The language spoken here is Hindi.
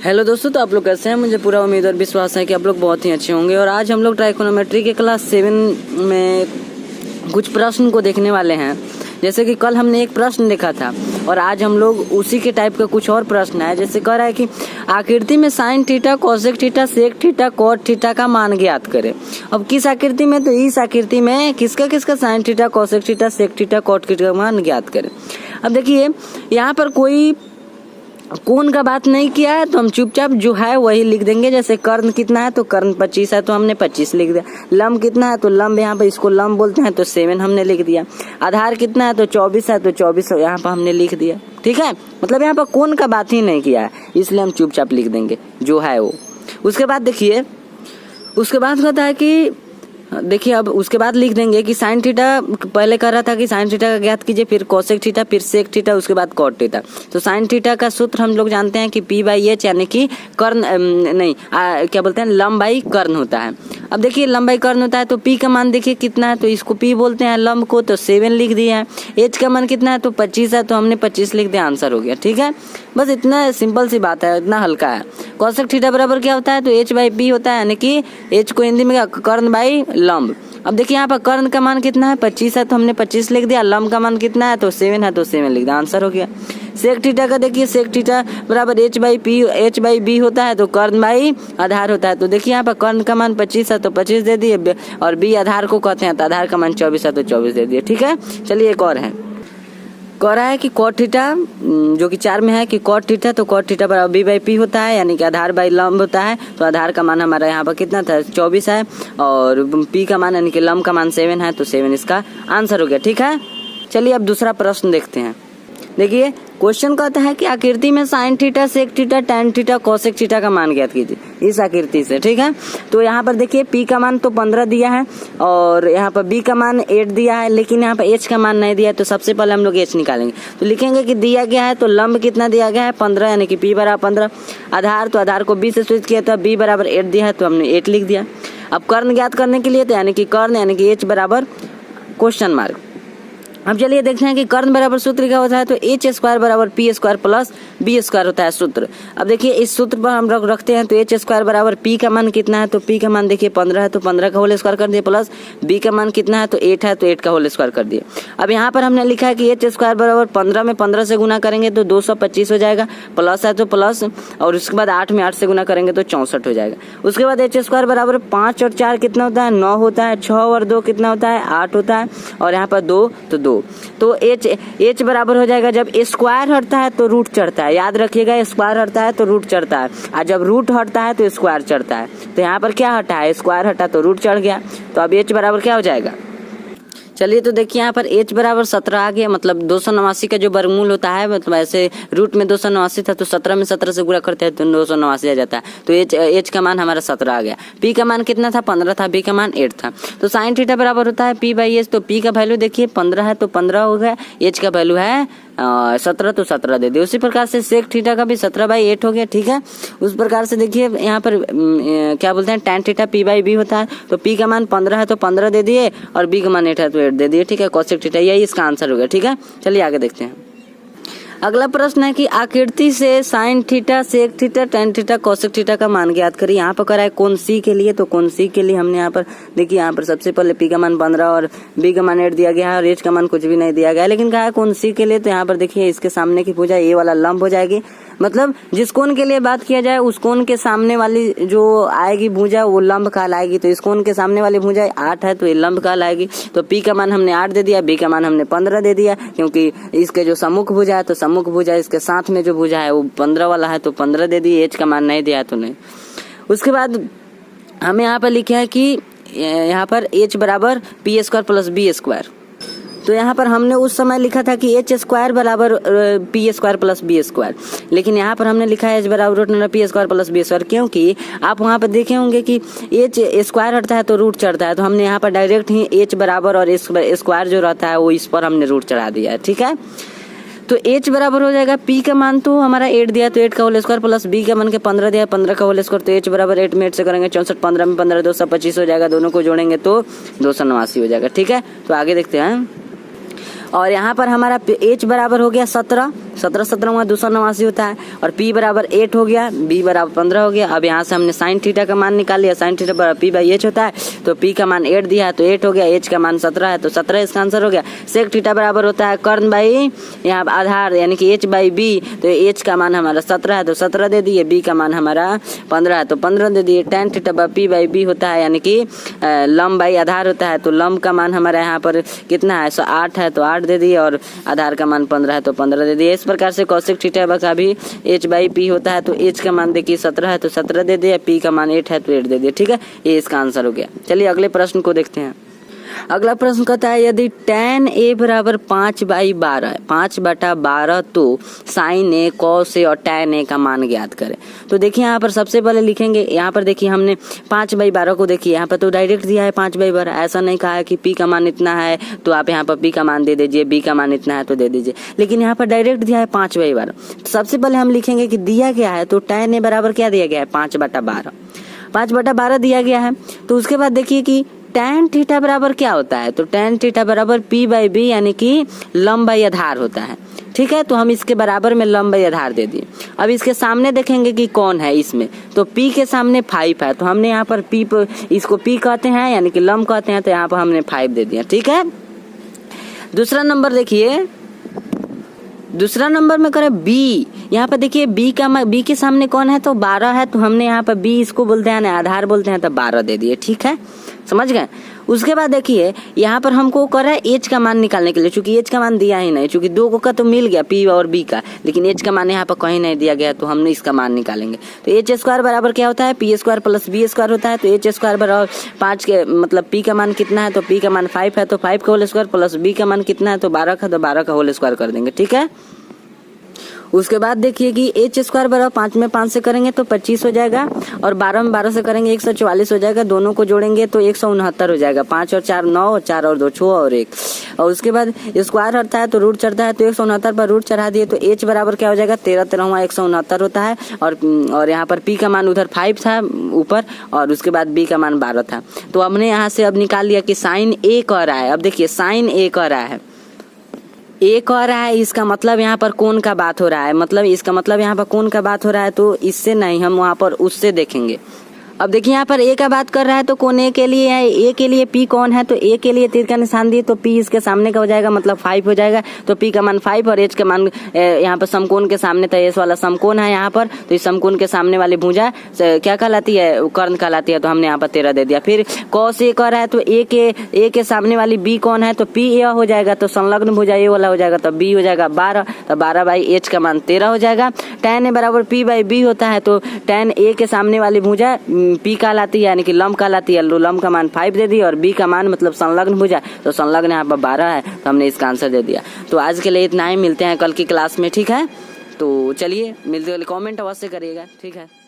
हेलो दोस्तों, तो आप लोग कैसे हैं? मुझे पूरा उम्मीद और विश्वास है कि आप लोग बहुत ही अच्छे होंगे। और आज हम लोग ट्राइकोनोमेट्री के क्लास 7 में कुछ प्रश्न को देखने वाले हैं। जैसे कि कल हमने एक प्रश्न देखा था और आज हम लोग उसी के टाइप का कुछ और प्रश्न है। जैसे कह रहा है कि आकृति में sine theta, cosec theta, sec theta, cot theta का मान ज्ञात करें। अब किस आकृति में? तो इस आकृति में किसका sine theta, cosec theta, sec theta, cot theta का मान ज्ञात करें। अब देखिए यहाँ पर कोई कोण का बात नहीं किया है, तो हम चुपचाप जो है वही लिख देंगे। जैसे कर्ण कितना है, तो कर्ण 25 है, तो हमने 25 लिख दिया। लंब कितना है, तो लंब यहाँ पर इसको लंब बोलते हैं, तो 7 हमने लिख दिया। आधार कितना है, तो 24 है, तो 24 यहाँ पर हमने लिख दिया। ठीक है, मतलब यहाँ पर कोण का बात ही नहीं किया है, इसलिए हम चुपचाप लिख देंगे जो है वो। उसके बाद देखिए, उसके बाद कहता है कि देखिए अब उसके बाद लिख देंगे कि साइन थीटा, पहले कह रहा था कि साइन थीटा का ज्ञात कीजिए, फिर कोसेक थीटा, फिर सेक थीटा, उसके बाद कॉट थीटा। तो साइन थीटा का सूत्र हम लोग जानते हैं कि P/H यानी कि कर्ण क्या बोलते हैं, लंब बाई कर्ण होता है। अब देखिए लंब बाई कर्ण होता है, तो P का मान देखिए कितना है, तो इसको P बोलते हैं लंब को, तो 7 लिख दिया है। H का मान कितना है, तो 25 है, तो हमने 25 लिख दिया, आंसर हो गया। ठीक है, बस इतना सिंपल सी बात है, इतना हल्का है। कोसेक थीटा बराबर क्या होता है, तो H/P होता है, यानी कि H को हिंदी में कर्ण बाई लंब। अब देखिए यहाँ पर कर्ण का मान कितना है, 25 है, तो हमने 25 लिख दिया। लंब का मान कितना है, तो 7 है, तो 7 लिख दिया, आंसर हो गया। सेक थीटा का देखिए, सेक थीटा बराबर H/B होता है, तो कर्ण बाई आधार होता है। तो देखिए यहाँ पर कर्ण का मान 25 है, तो 25 दे दिए, और B आधार को कहते हैं, तो आधार का मान 24 है, तो 24 दे दिए। ठीक है, चलिए एक और है। कह रहा है कि कॉट थीटा, जो कि 4 में है कि कॉट थीटा, तो कॉट थीटा बराबर B/P होता है, यानी कि आधार बाई लंब होता है। तो आधार का मान हमारा यहाँ पर कितना था, 24 है, और P का मान यानी कि लंब का मान 7 है, तो 7 इसका आंसर हो गया। ठीक है, चलिए अब दूसरा प्रश्न देखते हैं। देखिए क्वेश्चन कहता है कि आकृति में sine theta, sec theta, tan theta, cosec theta का मान ज्ञात कीजिए इस आकृति से। ठीक है, तो यहाँ पर देखिए P का मान तो 15 दिया है, और यहाँ पर B का मान 8 दिया है, लेकिन यहाँ पर H का मान नहीं दिया है। तो सबसे पहले हम लोग H निकालेंगे, तो लिखेंगे कि दिया गया है, तो लंब कितना दिया गया है, 15, यानी कि P बराबर 15। आधार, तो आधार को B से स्विच किया, तो B बराबर 8 दिया है, तो हमने 8 लिख दिया। अब कर्ण ज्ञात करने के लिए, तो यानी कि कर्ण यानी कि H बराबर क्वेश्चन मार्क। अब चलिए देखते हैं कि कर्ण बराबर सूत्र क्या होता है, तो H² बराबर P² प्लस B² होता है सूत्र। अब देखिए इस सूत्र पर हम लोग रखते हैं, तो H² बराबर P का मान कितना है, तो P का मान देखिए 15 है, तो 15 का होल स्क्वायर कर दिए, प्लस B का मान कितना है, तो 8 है, तो 8 का होल स्क्वायर कर दिए। अब यहाँ पर हमने लिखा है कि H² बराबर 15 में 15 से गुना करेंगे तो 225 हो जाएगा, प्लस है तो प्लस, और उसके बाद 8 में 8 से गुना करेंगे तो 64 हो जाएगा। उसके बाद H² बराबर 5 और 4 कितना होता है, 9 होता है, 6 और 2 कितना होता है, 8 होता है, और यहाँ पर 2 तो 2। तो H बराबर हो जाएगा, जब स्क्वायर हटता है तो रूट चढ़ता है, याद रखिएगा, स्क्वायर हटता है तो रूट चढ़ता है, और जब रूट हटता है तो स्क्वायर चढ़ता है। तो यहाँ पर क्या हटा है, स्क्वायर हटा तो रूट चढ़ गया। तो अब H बराबर क्या हो जाएगा, चलिए तो देखिए यहाँ पर H बराबर 17 आ गया, मतलब 289 का जो वर्गमूल होता है, मतलब ऐसे रूट में 289 था, तो 17 में 17 से गुणा करते हैं तो 289 आ जाता है। तो H का मान हमारा 17 आ गया। P का मान कितना था, 15 था, B का मान 8 था। तो साइन थीटा बराबर होता है P/H, तो P का वैल्यू देखिए 15 है, तो 15 हो गया, H का वैल्यू है 17, तो 17 दे दिए। उसी प्रकार से सेक थीटा का भी 17/8 हो गया। ठीक है, उस प्रकार से देखिए यहाँ पर क्या बोलते हैं, टैन थीटा P/B होता है, तो P का मान 15 है, तो 15 दे दिए, और B का मान 8 है, तो 8 दे दिए। ठीक है, कोसेक थीटा, यही इसका आंसर हो गया। ठीक है, चलिए आगे देखते हैं। अगला प्रश्न है कि आकृति से sine theta, sec theta, tan theta, cosec theta का मान ज्ञात करिए। यहाँ पर करा है कोण C के लिए, तो कोण C के लिए हमने यहाँ पर देखिए, यहाँ पर सबसे पहले P का मान 15 और B का मान 8 दिया गया है, और H का मान कुछ भी नहीं दिया गया है, लेकिन कहा है कोण C के लिए, तो यहाँ पर देखिए इसके सामने की भुजा A वाला लंब हो जाएगी। मतलब जिस कोण के लिए बात किया जाए उस कोण के सामने वाली जो आएगी भुजा वो लंब कहलाएगी। तो इस कोण के सामने वाली भुजा 8 है, तो ये लंब कहलाएगी। तो P का मान हमने 8 दे दिया, B का मान हमने 15 दे दिया, क्योंकि इसके जो सम्मुख भुजा है, तो सम्मुख भुजा इसके साथ में जो भुजा है वो 15 वाला है, तो 15 दे दिए। H का मान नहीं दिया तो नहीं। उसके बाद हमें यहाँ पर लिखा है कि यहाँ पर H बराबर P² प्लस B²। तो यहाँ पर हमने उस समय लिखा था कि H² बराबर P² प्लस B², लेकिन यहाँ पर हमने लिखा है H बराबर P² प्लस B², क्योंकि आप वहाँ पर देखे होंगे कि H स्क्वायर हटता है तो रूट चढ़ता है। तो हमने यहाँ पर डायरेक्ट ही H बराबर और स्क्वायर जो रहता है वो इस पर हमने रूट चढ़ा दिया है। ठीक है, तो H बराबर हो जाएगा, P का मान तो हमारा 8 दिया, तो 8 का होल स्क्वायर, प्लस B का मान के 15 दिया, 15 का होल स्क्वायर, तो H बराबर 8 में 8 से करेंगे 64, 15 में 15 225 हो जाएगा, दोनों को जोड़ेंगे तो 289 हो जाएगा। ठीक है, तो आगे देखते हैं। और यहाँ पर हमारा h बराबर हो गया 17, 289 होता है, और p बराबर 8 हो गया, b बराबर 15 हो गया। अब यहाँ से हमने साइन थीटा का मान निकाल लिया, साइन थीटा बराबर p/h होता है, तो p का मान 8 दिया है तो 8 हो गया, h का मान 17 है तो 17 इसका आंसर हो गया। सेक थीटा बराबर होता है कर्ण बाई यहाँ आधार यानी कि h/b, तो h का मान हमारा 17 है तो 17 दे दिए, b का मान हमारा 15 है तो 15 दे दिए। tan थीटा p/b होता है यानी कि लंब बाई आधार होता है, तो लंब का मान हमारा यहाँ पर कितना है 8 है तो 8 दे दिए, और आधार का मान 15 है तो 15 दे दिए। इस प्रकार से कौशिक थीटा का भी h/p होता है, तो h का मान देखिए 17 है तो 17 दे दिया, p का मान 8 है तो 8 दे दिया। ठीक है, ये इसका आंसर हो गया। चलिए अगले प्रश्न को देखते हैं। अगला प्रश्न कहता है यदि tan a बराबर 5/12 है, 5/12 तो sin a cos a और tan a का मान ज्ञात करें। तो देखिए यहाँ पर सबसे पहले लिखेंगे, यहाँ पर देखिए हमने 5/12 को देखिए यहाँ पर तो डायरेक्ट दिया है 5/12, ऐसा नहीं कहा है कि p का मान इतना है तो आप यहाँ पर p का मान दे दीजिए, b का मान इतना है तो दे दीजिए, लेकिन यहाँ पर डायरेक्ट दिया है 5/12। तो सबसे पहले हम लिखेंगे कि दिया गया है तो tan a बराबर क्या दिया गया है 5/12, 5/12 दिया गया है। तो उसके बाद देखिए कि tan थीटा बराबर क्या होता है, तो tan थीटा बराबर p/b यानी कि लंब बाई आधार होता है। ठीक है, तो हम इसके बराबर में लंब बाई आधार दे दिए। अब इसके सामने देखेंगे कि कौन है इसमें, तो p के सामने 5 है, तो हमने यहाँ पर इसको p कहते हैं यानी कि लंब कहते हैं, तो यहाँ पर हमने 5 दे दिया। ठीक है, दूसरा नंबर देखिए, दूसरा नंबर में करें b, यहाँ पर देखिए b के सामने कौन है तो 12 है, तो हमने यहाँ पर b इसको बोलते हैं ना आधार बोलते हैं, तो 12 दे दिए। ठीक है, समझ गए। उसके बाद देखिए यहाँ पर हमको कर रहा है h का मान निकालने के लिए, चूंकि h का मान दिया ही नहीं, चूंकि दो को का तो मिल गया p और b का, लेकिन h का मान यहाँ पर कहीं नहीं दिया गया, तो हमने इसका मान निकालेंगे। तो h² बराबर क्या होता है p² प्लस b² होता है, तो h² बराबर 5 के मतलब p का मान कितना है तो p का मान 5 है तो 5 का होल स्क्वायर प्लस b का मान कितना है तो 12 का, तो 12 का होल स्क्वायर कर देंगे। ठीक है, उसके बाद देखिए कि h² बराबर 5 में 5 से करेंगे तो 25 हो जाएगा, और 12 में 12 से करेंगे 144 हो जाएगा, दोनों को जोड़ेंगे तो 169 हो जाएगा। 5 और 4 9, 4 और 2 6 और 1, और उसके बाद स्क्वायर हटता है तो रूट चढ़ता है, तो 169 पर रूट चढ़ा दिए तो h बराबर क्या हो जाएगा 13 13 169 होता है, और यहाँ पर p का मान उधर 5 था ऊपर, और उसके बाद b का मान 12 था। तो हमने यहाँ से अब निकाल लिया कि साइन a कह रहा है। अब देखिए साइन a कह रहा है, ए कह रहा है, इसका मतलब यहाँ पर कौन का बात हो रहा है, मतलब इसका मतलब यहाँ पर कौन का बात हो रहा है, तो इससे नहीं, हम वहाँ पर उससे देखेंगे। अब देखिए यहाँ पर ए का बात कर रहा है तो कौन ए के लिए है, ए के लिए पी कौन है, तो ए के लिए तीर का निशान दिए तो पी इसके सामने का हो जाएगा, मतलब 5 हो जाएगा, तो पी का मान 5 और एच का मान यहाँ पर समकोण के सामने था, एस वाला समकोण है यहाँ पर, तो इस समकोण के सामने वाली भुजा क्या कहलाती है, कर्ण कहलाती है, तो हमने यहाँ पर 13 दे दिया। फिर कॉस ए कह रहा है तो ए के सामने वाली बी कौन है, तो पी ए हो जाएगा, तो संलग्न भुजा ए वाला हो जाएगा, तो बी हो जाएगा 12, तो 12/h का मान 13 हो जाएगा। tan ए बराबर p/b होता है, तो tan ए के सामने वाली भुजा p कहलाती है यानी कि लंब कहलाती है, लंब का मान 5 दे दिया, और b का मान मतलब संलग्न भुजा, तो संलग्न यहाँ पर 12 है, तो हमने इसका आंसर दे दिया। तो आज के लिए इतना ही, मिलते हैं कल की क्लास में। ठीक है, तो चलिए मिलते, कमेंट अवश्य करिएगा। ठीक है।